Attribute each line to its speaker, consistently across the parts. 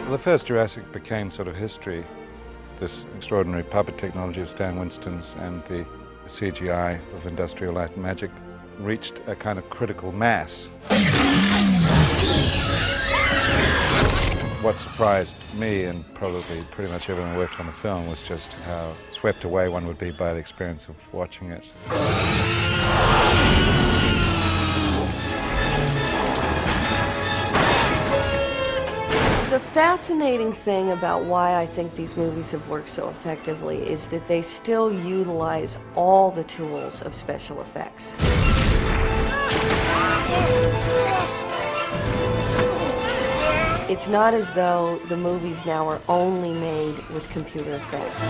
Speaker 1: Well, the first Jurassic became sort of history. This extraordinary puppet technology of Stan Winston's and the CGI of Industrial Light and Magic reached a kind of critical mass. What surprised me, and probably pretty much everyone who worked on the film, was just how swept away one would be by the experience of watching it.
Speaker 2: The fascinating thing about why I think these movies have worked so effectively is that they still utilize all the tools of special effects. It's not as though the movies now are only made with computer effects.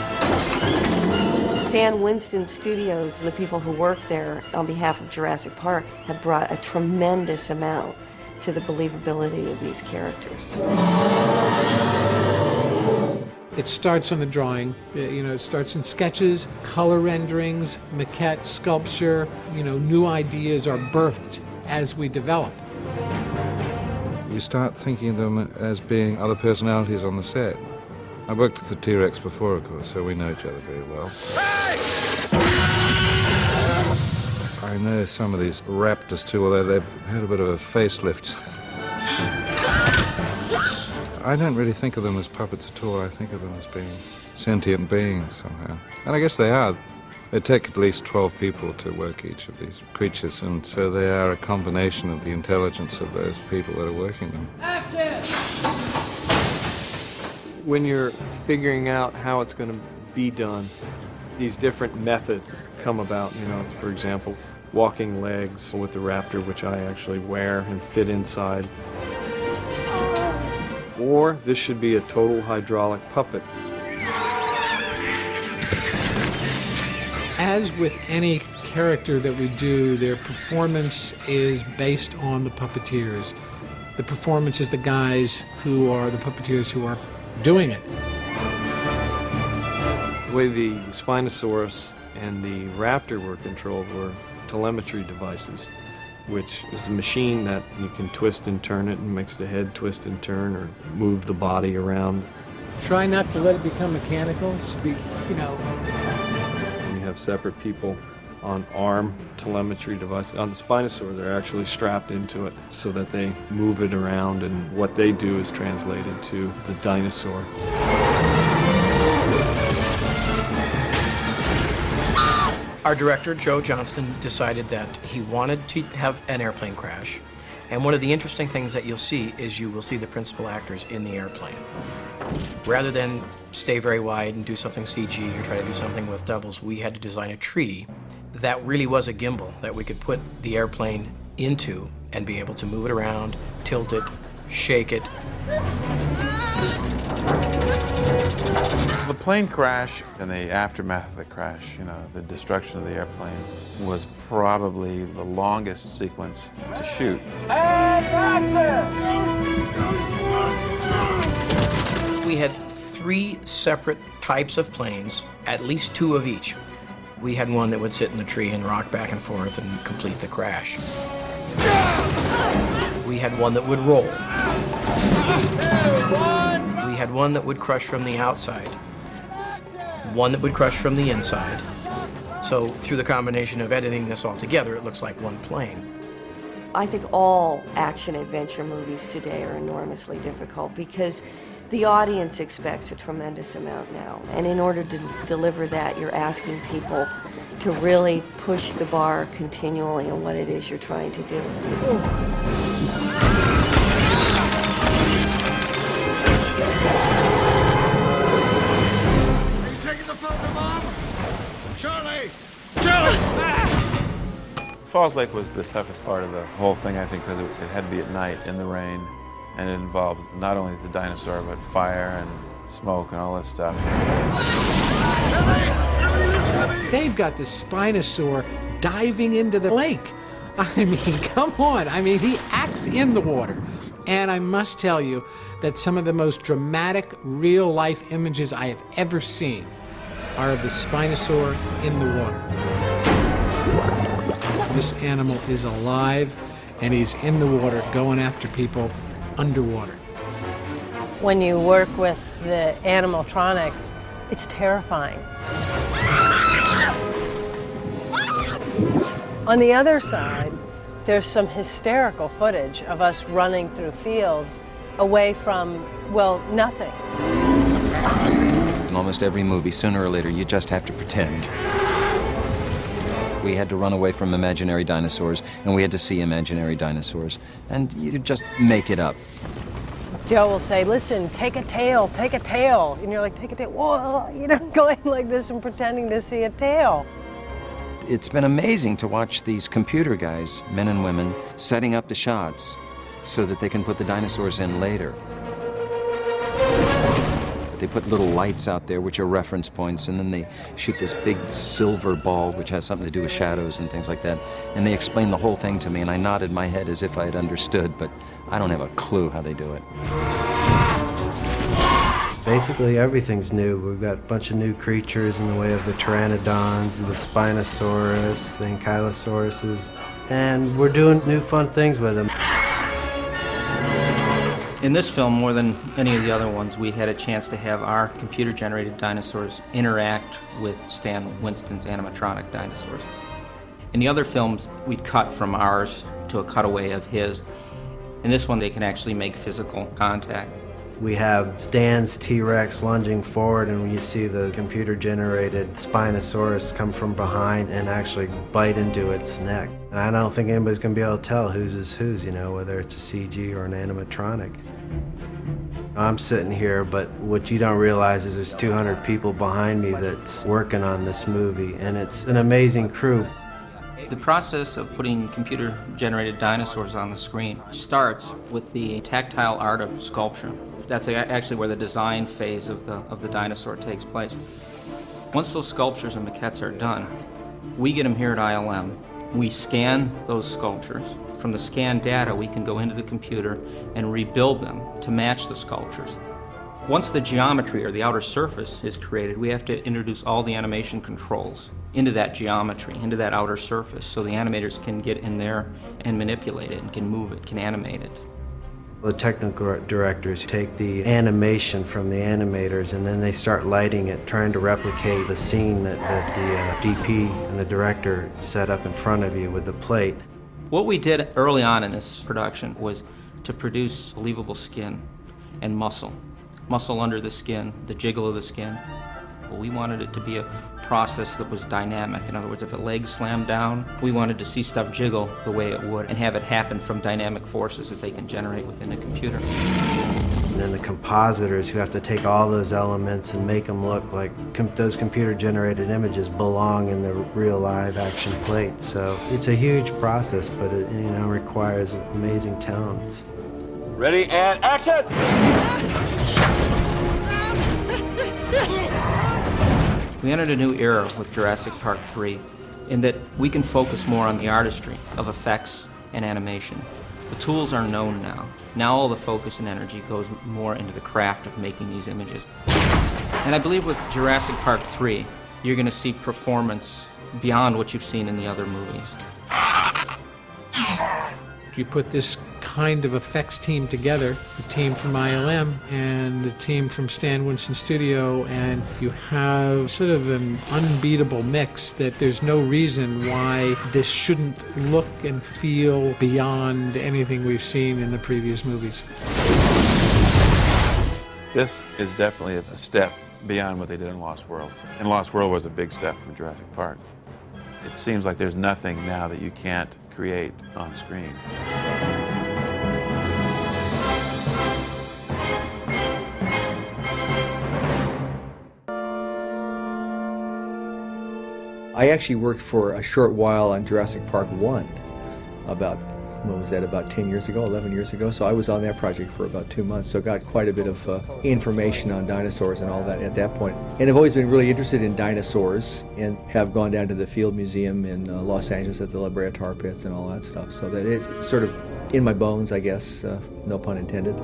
Speaker 2: Stan Winston Studios, the people who work there on behalf of Jurassic Park, have brought a tremendous amount to the believability of these characters.
Speaker 3: It starts on the drawing, it starts in sketches, color renderings, maquette, sculpture, new ideas are birthed as we develop.
Speaker 1: You start thinking of them as being other personalities on the set. I worked with the T-Rex before, of course, so we know each other very well. I know some of these raptors too, although they've had a bit of a facelift. I don't really think of them as puppets at all. I think of them as being sentient beings somehow. And I guess they are. It take at least 12 people to work each of these creatures, and so they are a combination of the intelligence of those people that are working them.
Speaker 4: Action! When you're figuring out how it's going to be done, these different methods come about, for example, walking legs with the raptor, which I actually wear and fit inside. Or this should be a total hydraulic puppet.
Speaker 3: As with any character that we do, their performance is based on the puppeteers. The performance is the guys who are the puppeteers who are doing it.
Speaker 4: The way the Spinosaurus and the raptor were controlled were telemetry devices, which is a machine that you can twist and turn it and makes the head twist and turn or move the body around.
Speaker 3: Try not to let it become mechanical. It should be,
Speaker 4: And you have separate people on arm telemetry devices. On the Spinosaur, they're actually strapped into it so that they move it around, and what they do is translated to the dinosaur.
Speaker 5: Our director, Joe Johnston, decided that he wanted to have an airplane crash. And one of the interesting things that you'll see is you will see the principal actors in the airplane. Rather than stay very wide and do something CG or try to do something with doubles, we had to design a tree that really was a gimbal that we could put the airplane into and be able to move it around, tilt it, shake it.
Speaker 6: The plane crash and the aftermath of the crash, the destruction of the airplane, was probably the longest sequence to shoot.
Speaker 5: We had 3 separate types of planes, at least 2 of each. We had one that would sit in the tree and rock back and forth and complete the crash. We had one that would roll. We had one that would crush from the outside. One that would crush from the inside. So through the combination of editing this all together, it looks like one plane.
Speaker 2: I think all action-adventure movies today are enormously difficult because the audience expects a tremendous amount now. And in order to deliver that, you're asking people to really push the bar continually on what it is you're trying to do.
Speaker 6: Falls Lake was the toughest part of the whole thing, I think, because it had to be at night in the rain, and it involved not only the dinosaur, but fire and smoke and all that stuff.
Speaker 3: They've got the Spinosaur diving into the lake. I mean, come on. I mean, he acts in the water. And I must tell you that some of the most dramatic real-life images I have ever seen are of the Spinosaur in the water. This animal is alive, and he's in the water going after people underwater.
Speaker 7: when you work with the animatronics, it's terrifying. On the other side, there's some hysterical footage of us running through fields away from, well, nothing.
Speaker 8: In almost every movie, sooner or later, you just have to pretend. We had to run away from imaginary dinosaurs, and we had to see imaginary dinosaurs, and you just make it up.
Speaker 7: Joe will say, listen, take a tail, and you're like, take a tail, whoa, you know, going like this and pretending to see a tail.
Speaker 8: It's been amazing to watch these computer guys, men and women, setting up the shots so that they can put the dinosaurs in later. They put little lights out there, which are reference points, and then they shoot this big silver ball, which has something to do with shadows and things like that. And they explained the whole thing to me, and I nodded my head as if I had understood, but I don't have a clue how they do it.
Speaker 9: Basically, everything's new. We've got a bunch of new creatures in the way of the pteranodons, the spinosaurus, the ankylosauruses, and we're doing new fun things with them.
Speaker 10: In this film, more than any of the other ones, we had a chance to have our computer-generated dinosaurs interact with Stan Winston's animatronic dinosaurs. In the other films, we'd cut from ours to a cutaway of his. In this one, they can actually make physical contact.
Speaker 9: We have Stan's T-Rex lunging forward, and when you see the computer-generated Spinosaurus come from behind and actually bite into its neck. And I don't think anybody's going to be able to tell whose is whose, you know, whether it's a CG or an animatronic. I'm sitting here, but what you don't realize is there's 200 people behind me that's working on this movie, and it's an amazing crew.
Speaker 10: The process of putting computer-generated dinosaurs on the screen starts with the tactile art of sculpture. That's actually where the design phase of the dinosaur takes place. Once those sculptures and maquettes are done, we get them here at ILM. We scan those sculptures. From the scanned data, we can go into the computer and rebuild them to match the sculptures. Once the geometry or the outer surface is created, we have to introduce all the animation controls into that geometry, into that outer surface, so the animators can get in there and manipulate it and can move it, can animate it.
Speaker 9: The technical directors take the animation from the animators and then they start lighting it, trying to replicate the scene that the DP and the director set up in front of you with the plate.
Speaker 10: What we did early on in this production was to produce believable skin and muscle. Muscle under the skin, the jiggle of the skin. Well, we wanted it to be a process that was dynamic. In other words, if a leg slammed down, we wanted to see stuff jiggle the way it would and have it happen from dynamic forces that they can generate within a computer.
Speaker 9: And then the compositors who have to take all those elements and make them look like those computer-generated images belong in the real live-action plate. So it's a huge process, but it requires amazing talents.
Speaker 6: Ready and action!
Speaker 10: We entered a new era with Jurassic Park 3 in that we can focus more on the artistry of effects and animation. The tools are known now. Now all the focus and energy goes more into the craft of making these images. And I believe with Jurassic Park 3, you're going to see performance beyond what you've seen in the other movies.
Speaker 3: You put this kind of effects team together, the team from ILM and the team from Stan Winston Studio, and you have sort of an unbeatable mix that there's no reason why this shouldn't look and feel beyond anything we've seen in the previous movies.
Speaker 6: This is definitely a step beyond what they did in Lost World. And Lost World was a big step from Jurassic Park. It seems like there's nothing now that you can't create on screen.
Speaker 11: I actually worked for a short while on Jurassic Park 1, about 10 years ago, 11 years ago. So I was on that project for about 2 months, so got quite a bit of information on dinosaurs and all that at that point. And I've always been really interested in dinosaurs and have gone down to the Field Museum in Los Angeles at the La Brea Tar Pits and all that stuff. So that it's sort of in my bones, I guess, no pun intended.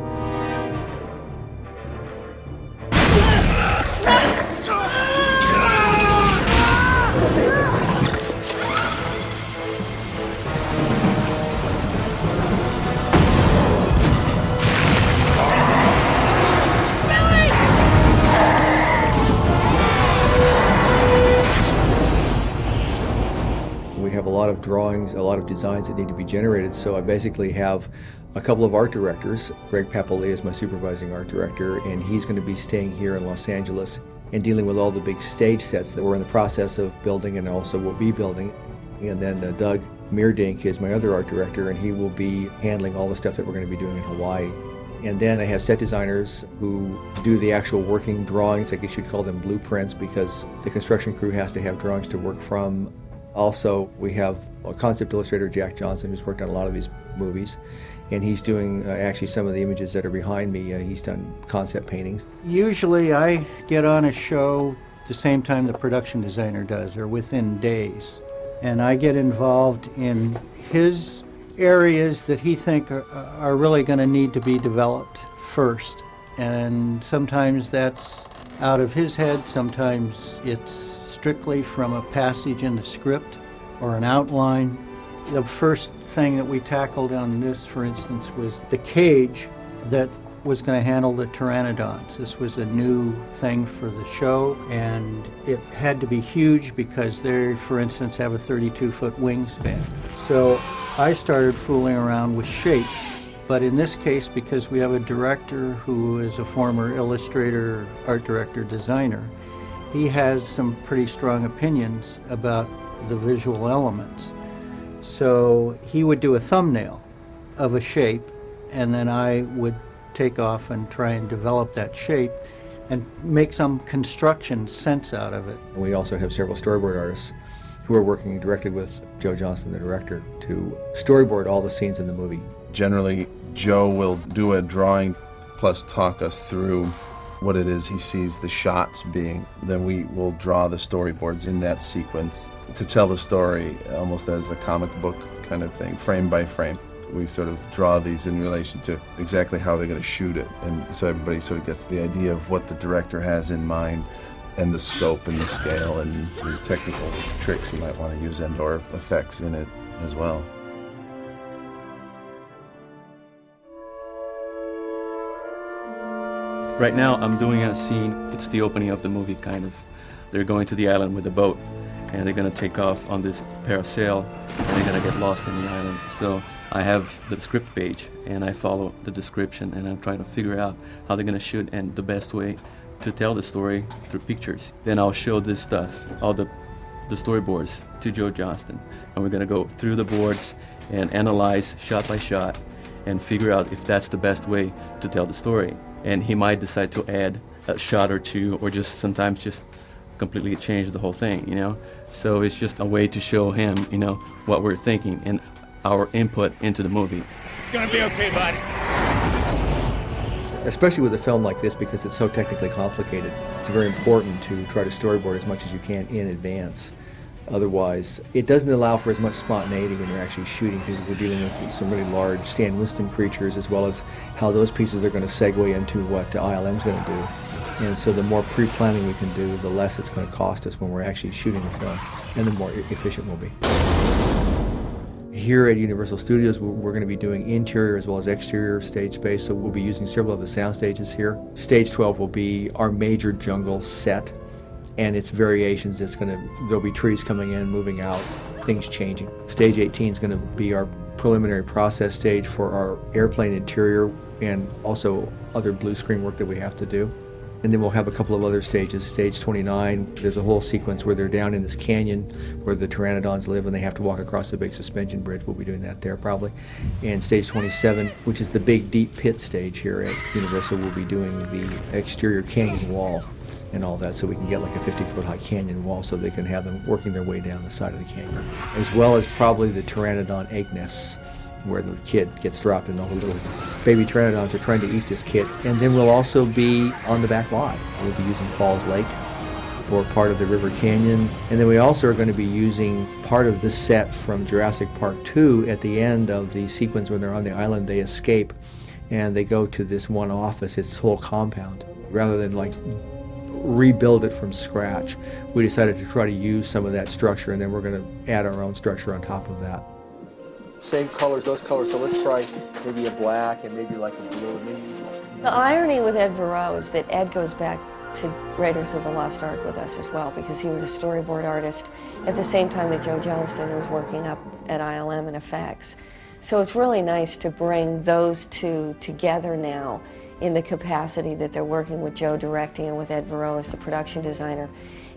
Speaker 11: lot of drawings, a lot of designs that need to be generated. So I basically have a couple of art directors. Greg Papali is my supervising art director, and he's going to be staying here in Los Angeles and dealing with all the big stage sets that we're in the process of building and also will be building. And then Doug Meerdink is my other art director, and he will be handling all the stuff that we're going to be doing in Hawaii. And then I have set designers who do the actual working drawings. I guess you'd call them blueprints, because the construction crew has to have drawings to work from. Also, we have a concept illustrator, Jack Johnson, who's worked on a lot of these movies, and he's doing actually some of the images that are behind me. He's done concept paintings.
Speaker 12: Usually I get on a show the same time the production designer does, or within days. And I get involved in his areas that he think are really going to need to be developed first. And sometimes that's out of his head, sometimes it's strictly from a passage in the script or an outline. The first thing that we tackled on this, for instance, was the cage that was going to handle the pteranodons. This was a new thing for the show, and it had to be huge because they, for instance, have a 32-foot wingspan. So I started fooling around with shapes, but in this case, because we have a director who is a former illustrator, art director, designer, he has some pretty strong opinions about the visual elements. So he would do a thumbnail of a shape, and then I would take off and try and develop that shape and make some construction sense out of it.
Speaker 11: We also have several storyboard artists who are working directly with Joe Johnston, the director, to storyboard all the scenes in the movie.
Speaker 6: Generally, Joe will do a drawing plus talk us through what it is he sees the shots being. Then we will draw the storyboards in that sequence to tell the story almost as a comic book kind of thing, frame by frame. We sort of draw these in relation to exactly how they're going to shoot it, and so everybody sort of gets the idea of what the director has in mind, and the scope and the scale and the technical tricks he might want to use and or effects in it as well.
Speaker 13: Right now I'm doing a scene, it's the opening of the movie kind of. They're going to the island with a boat, and they're going to take off on this parasail, and they're going to get lost in the island. So I have the script page, and I follow the description, and I'm trying to figure out how they're going to shoot and the best way to tell the story through pictures. Then I'll show this stuff, all the storyboards, to Joe Johnston, and we're going to go through the boards and analyze shot by shot and figure out if that's the best way to tell the story. And he might decide to add a shot or two, or just sometimes just completely change the whole thing, you know? So it's just a way to show him, you know, what we're thinking and our input into the movie.
Speaker 14: It's gonna be okay, buddy.
Speaker 11: Especially with a film like this, because it's so technically complicated, it's very important to try to storyboard as much as you can in advance. Otherwise, it doesn't allow for as much spontaneity when you're actually shooting, because we're dealing with some really large Stan Winston creatures, as well as how those pieces are going to segue into what ILM's going to do. And so the more pre-planning we can do, the less it's going to cost us when we're actually shooting the film, and the more efficient we'll be. Here at Universal Studios, we're going to be doing interior as well as exterior stage space, so we'll be using several of the sound stages here. Stage 12 will be our major jungle set, and its variations. There'll be trees coming in, moving out, things changing. Stage 18 is going to be our preliminary process stage for our airplane interior and also other blue screen work that we have to do. And then we'll have a couple of other stages. Stage 29, there's a whole sequence where they're down in this canyon where the pteranodons live and they have to walk across a big suspension bridge. We'll be doing that there probably. And stage 27, which is the big deep pit stage here at Universal, we'll be doing the exterior canyon wall and all that, so we can get like a 50-foot high canyon wall so they can have them working their way down the side of the canyon. As well as probably the pteranodon egg nests, where the kid gets dropped and all the little baby pteranodons are trying to eat this kid. And then we'll also be on the back lot. We'll be using Falls Lake for part of the River Canyon. And then we also are going to be using part of this set from Jurassic Park 2 at the end of the sequence when they're on the island. They escape and they go to this one office, its whole compound. Rather than like rebuild it from scratch, we decided to try to use some of that structure, and then we're going to add our own structure on top of that. Same colors, those colors, so let's try maybe a black and maybe like a blue.
Speaker 2: The irony with Ed Verreau is that Ed goes back to Raiders of the Lost Ark with us as well, because he was a storyboard artist at the same time that Joe Johnston was working up at ILM and effects. So it's really nice to bring those two together now in the capacity that they're working with Joe directing and with Ed Verreau as the production designer.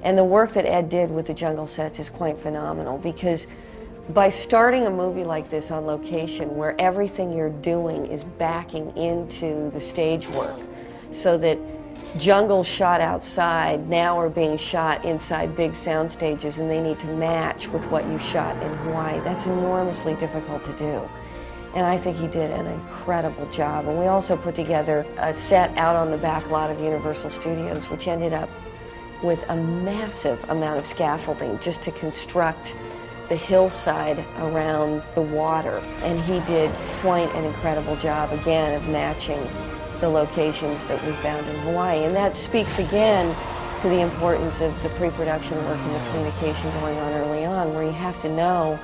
Speaker 2: And the work that Ed did with the jungle sets is quite phenomenal, because by starting a movie like this on location where everything you're doing is backing into the stage work, so that jungle shot outside now are being shot inside big sound stages and they need to match with what you shot in Hawaii, that's enormously difficult to do. And I think he did an incredible job. And we also put together a set out on the back lot of Universal Studios, which ended up with a massive amount of scaffolding just to construct the hillside around the water. And he did quite an incredible job, again, of matching the locations that we found in Hawaii. And that speaks again to the importance of the pre-production work and the communication going on early on, where you have to know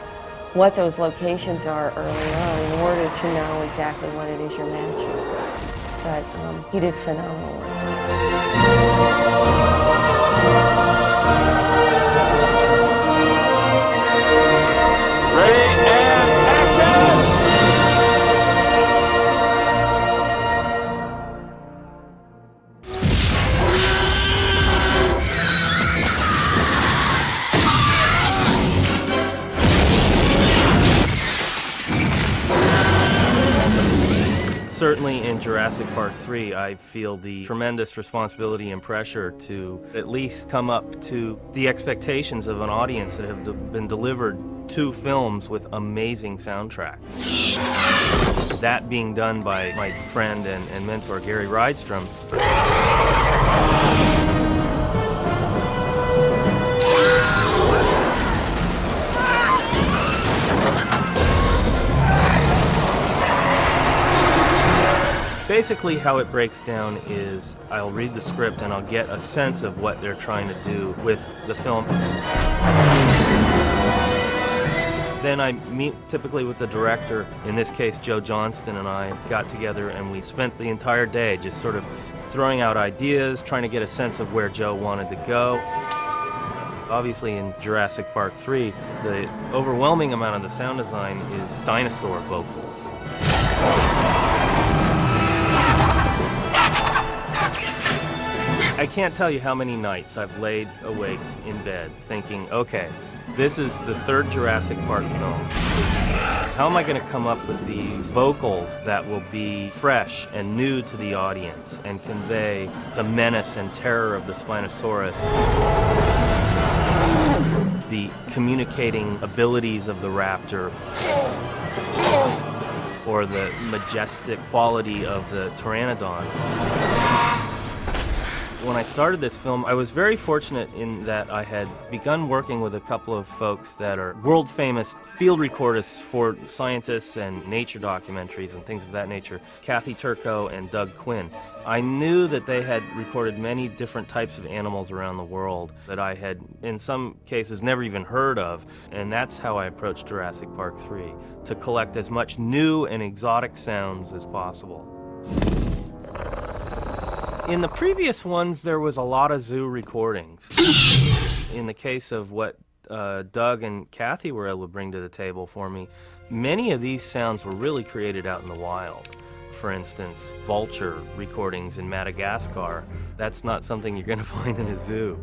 Speaker 2: what those locations are early on in order to know exactly what it is you're matching. But he did phenomenal work.
Speaker 14: Certainly in Jurassic Park 3, I feel the tremendous responsibility and pressure to at least come up to the expectations of an audience that have been delivered 2 films with amazing soundtracks. That being done by my friend and mentor Gary Rydstrom. Basically how it breaks down is I'll read the script and I'll get a sense of what they're trying to do with the film. Then I meet typically with the director, in this case Joe Johnston, and I got together and we spent the entire day just sort of throwing out ideas, trying to get a sense of where Joe wanted to go. Obviously in Jurassic Park 3, the overwhelming amount of the sound design is dinosaur vocals. I can't tell you how many nights I've laid awake in bed thinking, okay, this is the 3rd Jurassic Park film. How am I going to come up with these vocals that will be fresh and new to the audience and convey the menace and terror of the Spinosaurus, the communicating abilities of the raptor, or the majestic quality of the pteranodon? When I started this film, I was very fortunate in that I had begun working with a couple of folks that are world-famous field recordists for scientists and nature documentaries and things of that nature, Kathy Turco and Doug Quinn. I knew that they had recorded many different types of animals around the world that I had, in some cases, never even heard of, and that's how I approached Jurassic Park 3, to collect as much new and exotic sounds as possible. In the previous ones, there was a lot of zoo recordings. In the case of what Doug and Kathy were able to bring to the table for me, many of these sounds were really created out in the wild. For instance, vulture recordings in Madagascar, that's not something you're going to find in a zoo.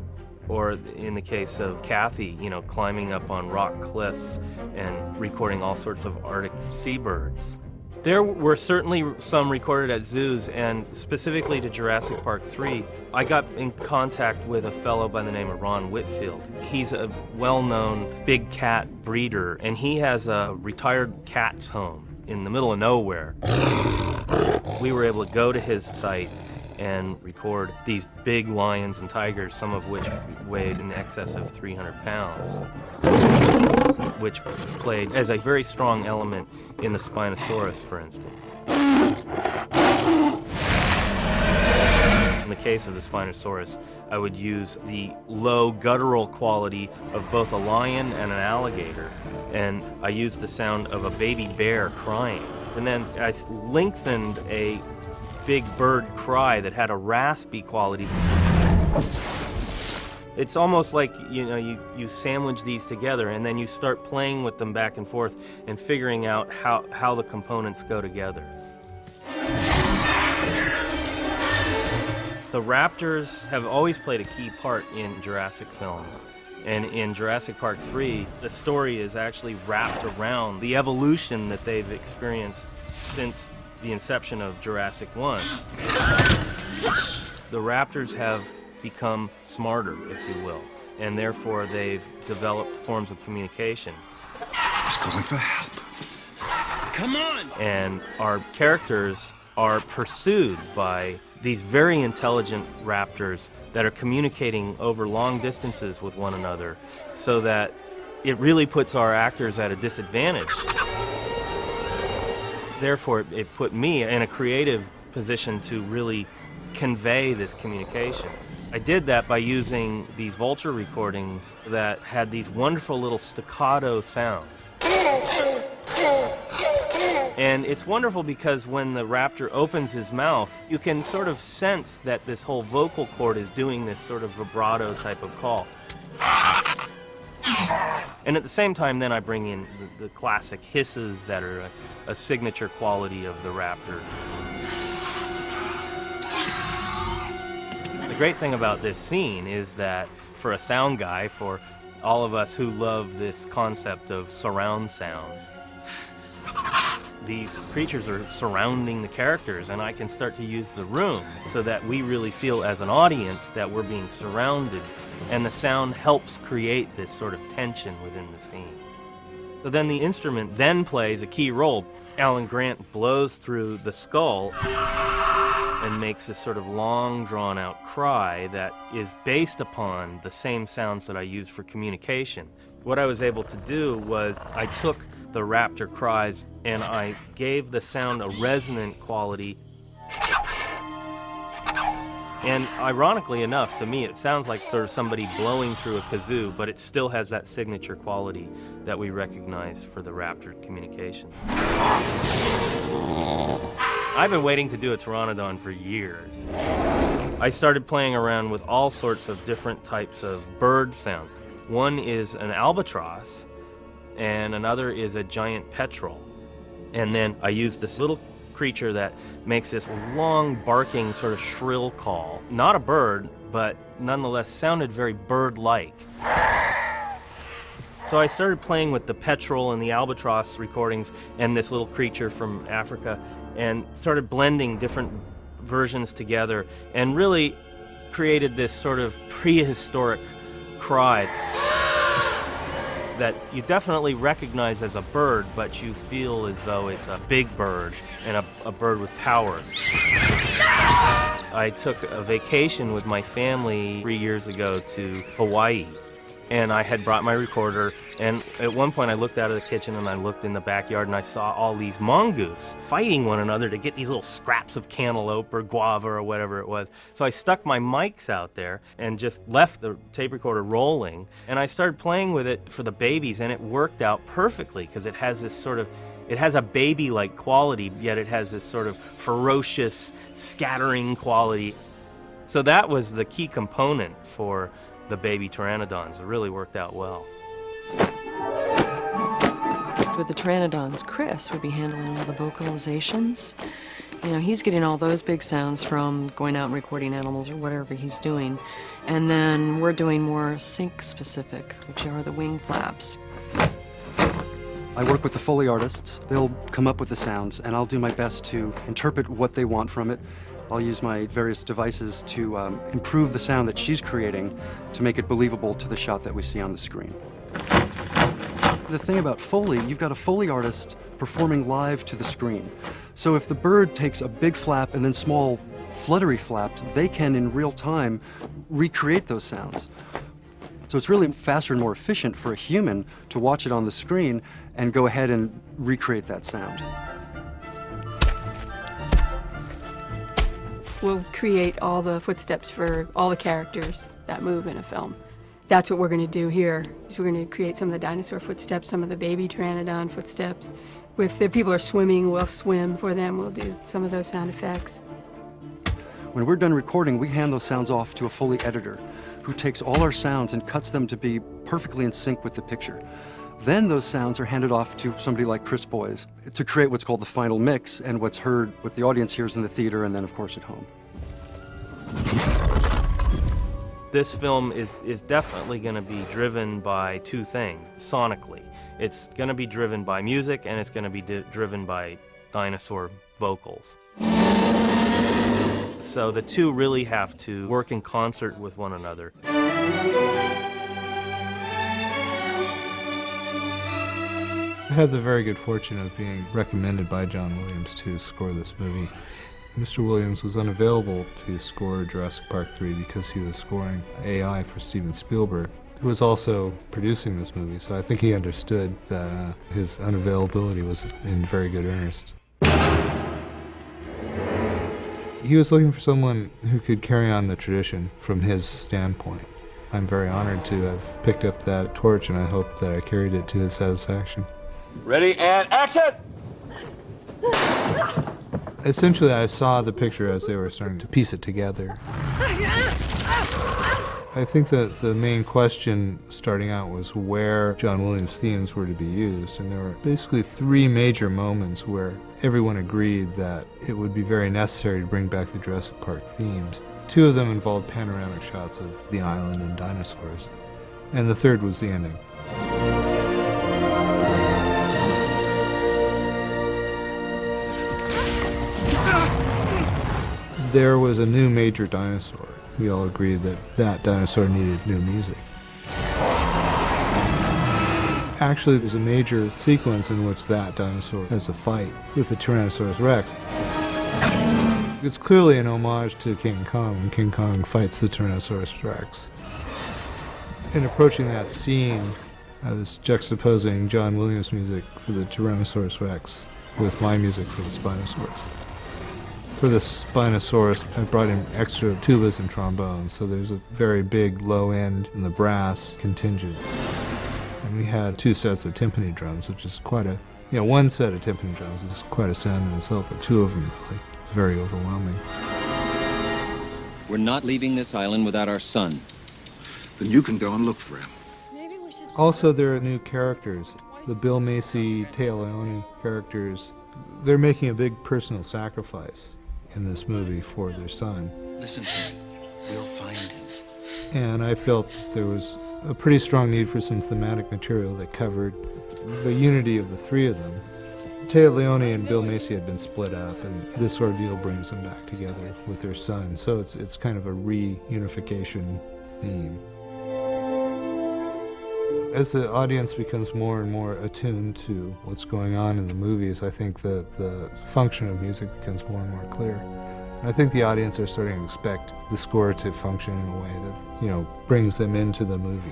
Speaker 14: Or in the case of Kathy, climbing up on rock cliffs and recording all sorts of Arctic seabirds. There were certainly some recorded at zoos, and specifically to Jurassic Park 3, I got in contact with a fellow by the name of Ron Whitfield. He's a well-known big cat breeder, and he has a retired cat's home in the middle of nowhere. We were able to go to his site and record these big lions and tigers, some of which weighed in excess of 300 pounds, which played as a very strong element in the Spinosaurus, for instance. In the case of the Spinosaurus, I would use the low guttural quality of both a lion and an alligator, and I used the sound of a baby bear crying. And then I lengthened a big bird cry that had a raspy quality. It's almost like, you sandwich these together and then you start playing with them back and forth and figuring out how the components go together. The raptors have always played a key part in Jurassic films. And in Jurassic Park 3, the story is actually wrapped around the evolution that they've experienced since the inception of Jurassic 1. The raptors have become smarter, if you will, and therefore they've developed forms of communication.
Speaker 15: He's calling for help. Come on!
Speaker 14: And our characters are pursued by these very intelligent raptors that are communicating over long distances with one another, so that it really puts our actors at a disadvantage. Therefore, it put me in a creative position to really convey this communication. I did that by using these vulture recordings that had these wonderful little staccato sounds. And it's wonderful because when the raptor opens his mouth, you can sort of sense that this whole vocal cord is doing this sort of vibrato type of call. And at the same time, then I bring in the classic hisses that are a signature quality of the raptor. The great thing about this scene is that for a sound guy, for all of us who love this concept of surround sound, these creatures are surrounding the characters, and I can start to use the room so that we really feel as an audience that we're being surrounded, and the sound helps create this sort of tension within the scene. So then the instrument then plays a key role. Alan Grant blows through the skull and makes this sort of long, drawn-out cry that is based upon the same sounds that I use for communication. What I was able to do was I took the raptor cries and I gave the sound a resonant quality. And ironically enough, to me, it sounds like there's somebody blowing through a kazoo, but it still has that signature quality that we recognize for the raptor communication. I've been waiting to do a pteranodon for years. I started playing around with all sorts of different types of bird sounds. One is an albatross, and another is a giant petrel. And then I used this little creature that makes this long, barking, sort of shrill call. Not a bird, but nonetheless sounded very bird-like. So I started playing with the petrel and the albatross recordings and this little creature from Africa, and started blending different versions together and really created this sort of prehistoric cry that you definitely recognize as a bird, but you feel as though it's a big bird and a bird with power. I took a vacation with my family 3 years ago to Hawaii, and I had brought my recorder, and at one point I looked out of the kitchen and I looked in the backyard and I saw all these mongoose fighting one another to get these little scraps of cantaloupe or guava or whatever it was. So I stuck my mics out there and just left the tape recorder rolling, and I started playing with it for the babies, and it worked out perfectly because it has this sort of, it has a baby-like quality, yet it has this sort of ferocious, scattering quality. So that was the key component for the baby pteranodons. It really worked out well.
Speaker 16: With the pteranodons, Chris would be handling all the vocalizations. You know, he's getting all those big sounds from going out and recording animals or whatever he's doing. And then we're doing more sync specific, which are the wing flaps.
Speaker 17: I work with the Foley artists. They'll come up with the sounds, and I'll do my best to interpret what they want from it. I'll use my various devices to improve the sound that she's creating to make it believable to the shot that we see on the screen. The thing about Foley, you've got a Foley artist performing live to the screen. So if the bird takes a big flap and then small fluttery flaps, they can, in real time, recreate those sounds. So it's really faster and more efficient for a human to watch it on the screen and go ahead and recreate that sound.
Speaker 18: We'll create all the footsteps for all the characters that move in a film. That's what we're going to do here, is we're going to create some of the dinosaur footsteps, some of the baby pteranodon footsteps. If the people are swimming, we'll swim for them. We'll do some of those sound effects.
Speaker 17: When we're done recording, we hand those sounds off to a Foley editor who takes all our sounds and cuts them to be perfectly in sync with the picture. Then those sounds are handed off to somebody like Chris Boyes to create what's called the final mix and what's heard, what the audience hears in the theater and then, of course, at home.
Speaker 14: This film is definitely going to be driven by two things, sonically. It's going to be driven by music, and it's going to be driven by dinosaur vocals. So the two really have to work in concert with one another.
Speaker 19: I had the very good fortune of being recommended by John Williams to score this movie. Mr. Williams was unavailable to score Jurassic Park 3 because he was scoring AI for Steven Spielberg, who was also producing this movie, so I think he understood that his unavailability was in very good earnest. He was looking for someone who could carry on the tradition from his standpoint. I'm very honored to have picked up that torch, and I hope that I carried it to his satisfaction.
Speaker 20: Ready and action!
Speaker 19: Essentially, I saw the picture as they were starting to piece it together. I think that the main question starting out was where John Williams' themes were to be used, and there were basically three major moments where everyone agreed that it would be very necessary to bring back the Jurassic Park themes. Two of them involved panoramic shots of the island and dinosaurs, and the third was the ending. There was a new major dinosaur. We all agreed that that dinosaur needed new music. Actually, there's a major sequence in which that dinosaur has a fight with the Tyrannosaurus Rex. It's clearly an homage to King Kong when King Kong fights the Tyrannosaurus Rex. In approaching that scene, I was juxtaposing John Williams' music for the Tyrannosaurus Rex with my music for the Spinosaurus. For the Spinosaurus, I brought in extra tubas and trombones, so there's a very big low end in the brass contingent. And we had two sets of timpani drums, which is quite a, one set of timpani drums is quite a sound in itself, but two of them really very overwhelming.
Speaker 8: We're not leaving this island without our son.
Speaker 15: Then you can go and look for him.
Speaker 19: Also, there are new characters. The Bill Macy, Taya Leone characters, they're making a big personal sacrifice in this movie for their son.
Speaker 15: Listen to me. We'll find him.
Speaker 19: And I felt there was a pretty strong need for some thematic material that covered the unity of the three of them. Taya Leone and Bill Macy had been split up, and this ordeal brings them back together with their son. So it's kind of a reunification theme. As the audience becomes more and more attuned to what's going on in the movies, I think that the function of music becomes more and more clear. And I think the audience are starting to expect the score to function in a way that, brings them into the movie.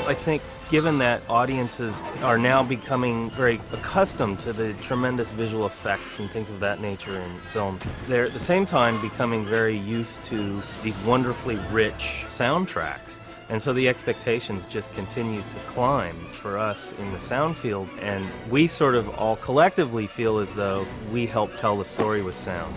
Speaker 14: I think given that audiences are now becoming very accustomed to the tremendous visual effects and things of that nature in film, they're at the same time becoming very used to these wonderfully rich soundtracks. And so the expectations just continue to climb for us in the sound field, and we sort of all collectively feel as though we help tell the story with sound.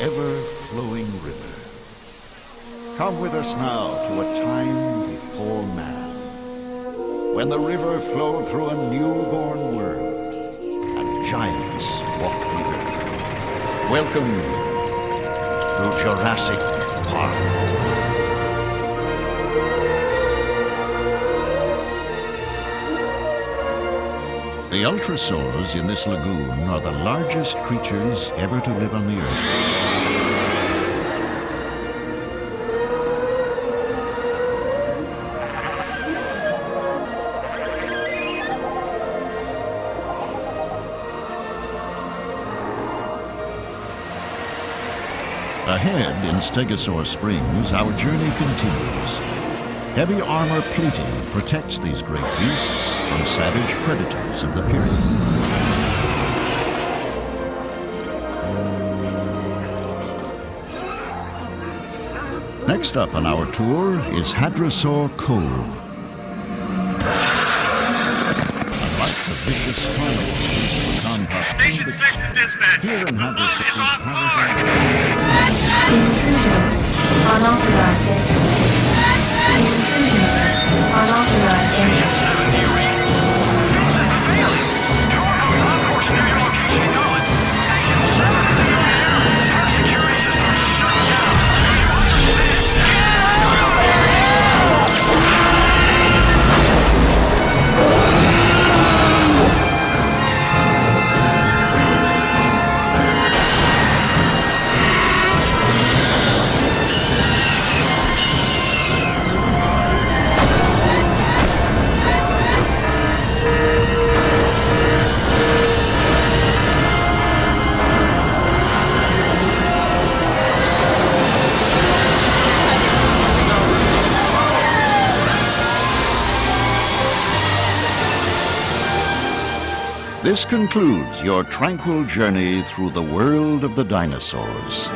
Speaker 21: ever-flowing river. Come with us now to a time before man, when the river flowed through a newborn world, and giants walked the earth. Welcome to Jurassic Park. The ultrasaurs in this lagoon are the largest creatures ever to live on the Earth. Ahead in Stegosaurus Springs, our journey continues. Heavy armor plating protects these great beasts from savage predators of the period. Next up on our tour is Hadrosaur Cove. Unlike the vicious carnivores, compact
Speaker 20: Station 6 to dispatch.
Speaker 21: Here in Hadrosaur
Speaker 20: is off course.
Speaker 22: Intrusion. Unauthorized entry. Intrusion. Unauthorized entry.
Speaker 21: This concludes your tranquil journey through the world of the dinosaurs.